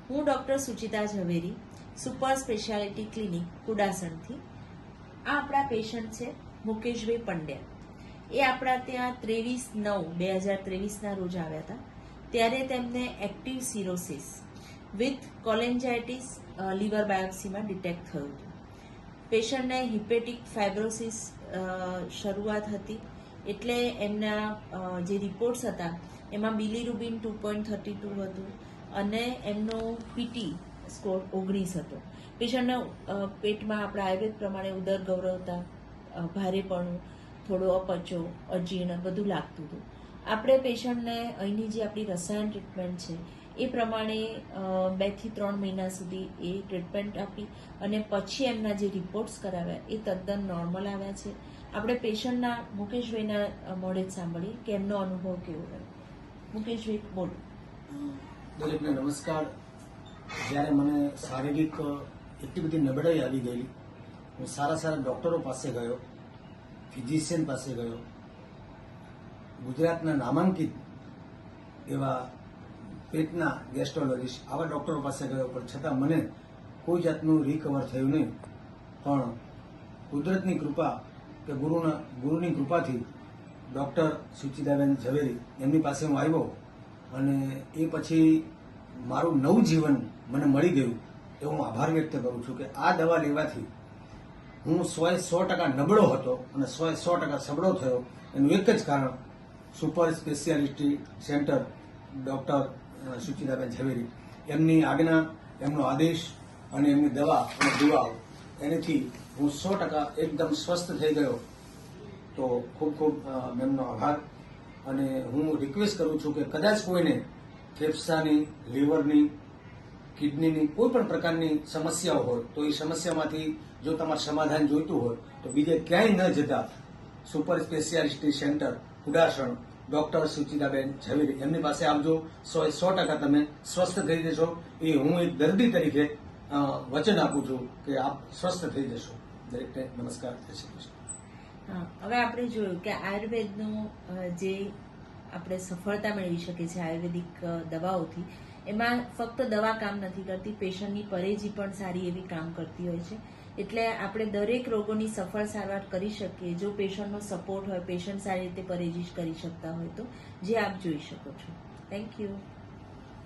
હું ડોક્ટર સુચિતા ઝવેરી, super speciality clinic કુડાસણથી. આ આપણા પેશન્ટ છે મુકેશભાઈ પંડ્યા. એ આપણા ત્યાં 23/9/2023ના રોજ આવ્યા હતા. ત્યારે તેમને active cirrhosis with cholangitis liver બાયોપ્સીમાં ડિટેક્ટ થયું હતું. પેશન્ટને હિપેટિક ફાઇબ્રોસિસ શરૂઆત હતી, એટલે એમના જે રિપોર્ટ્સ હતા એમાં બિલીરુબિન 2.32 હતું અને એમનો પીટી સ્કોર 19 હતો. પેશન્ટને પેટમાં આપણા આયુર્વેદ પ્રમાણે ઉદર ગૌરવતા, ભારેપણું, થોડો અપચો, અજીર્ણ બધું લાગતું હતું. આપણે પેશન્ટને અહીંની જે આપણી રસાયણ ટ્રીટમેન્ટ છે એ પ્રમાણે 2 થી 3 મહિના સુધી એ ટ્રીટમેન્ટ આપી અને પછી એમના જે રિપોર્ટ્સ કરાવ્યા એ તદ્દન નોર્મલ આવ્યા છે. આપણે પેશન્ટના મુકેશભાઈના મોઢે જ સાંભળીએ કે એમનો અનુભવ કેવો રહ્યો. મુકેશભાઈ, બોલો. દરેકને નમસ્કાર. જ્યારે મને શારીરિક એટલી બધી નબળાઈ આવી ગઈ, હું સારા ડૉક્ટરો પાસે ગયો, ફિઝિશિયન પાસે ગયો, ગુજરાતના નામાંકિત એવા પેટના ગેસ્ટ્રોલોજીસ્ટ આવા ડૉક્ટરો પાસે ગયો, પણ છતાં મને કોઈ જાતનું રિકવર થયું નહીં. પણ કુદરતની કૃપા કે ગુરુની કૃપાથી ડૉક્ટર સુચિતાબેન ઝવેરી એમની પાસે હું આવ્યો અને એ પછી મારું નવું જીવન મને મળી ગયું. એ હું આભાર વ્યક્ત કરું છું કે આ દવા લેવાથી હું 100% નબળો હતો અને 100% સબળો થયો. એનું એક જ કારણ super speciality centre doctor Suchitaben Zaveri, એમની આજ્ઞા, એમનો આદેશ અને એમની દવા અને દુઆઓ, એનાથી હું 100% એકદમ સ્વસ્થ થઈ ગયો. તો ખૂબ ખૂબ એમનો આભાર. અને હું રિક્વેસ્ટ કરું છું કે કદાચ કોઈને ફેફસાની, લીવરની, કિડનીની કોઈ પણ પ્રકારની સમસ્યાઓ હોય તો એ સમસ્યામાંથી જો તમારે સમાધાન જોઈતું હોય તો બીજે ક્યાંય ન જતા super speciality centre Kudasan doctor Suchitaben Zaveri એમની પાસે આવજો. 100% તમે સ્વસ્થ થઈ જશો. એ હું એક દર્દી તરીકે વચન આપું છું કે આપ સ્વસ્થ થઈ જશો. દરેકને નમસ્કાર. જય શ્રી કૃષ્ણ. હવે આપણે જોયું કે આયુર્વેદનું જે આપણે સફળતા મેળવી શકીએ છીએ આયુર્વેદિક દવાઓથી, એમાં ફક્ત દવા કામ નથી કરતી, પેશન્ટની પરેજી પણ સારી એવી કામ કરતી હોય છે. એટલે આપણે દરેક રોગોની સફળ સારવાર કરી શકીએ જો પેશન્ટનો સપોર્ટ હોય, પેશન્ટ સારી રીતે પરેજી કરી શકતા હોય તો, જે આપ જોઈ શકો છો. Thank you.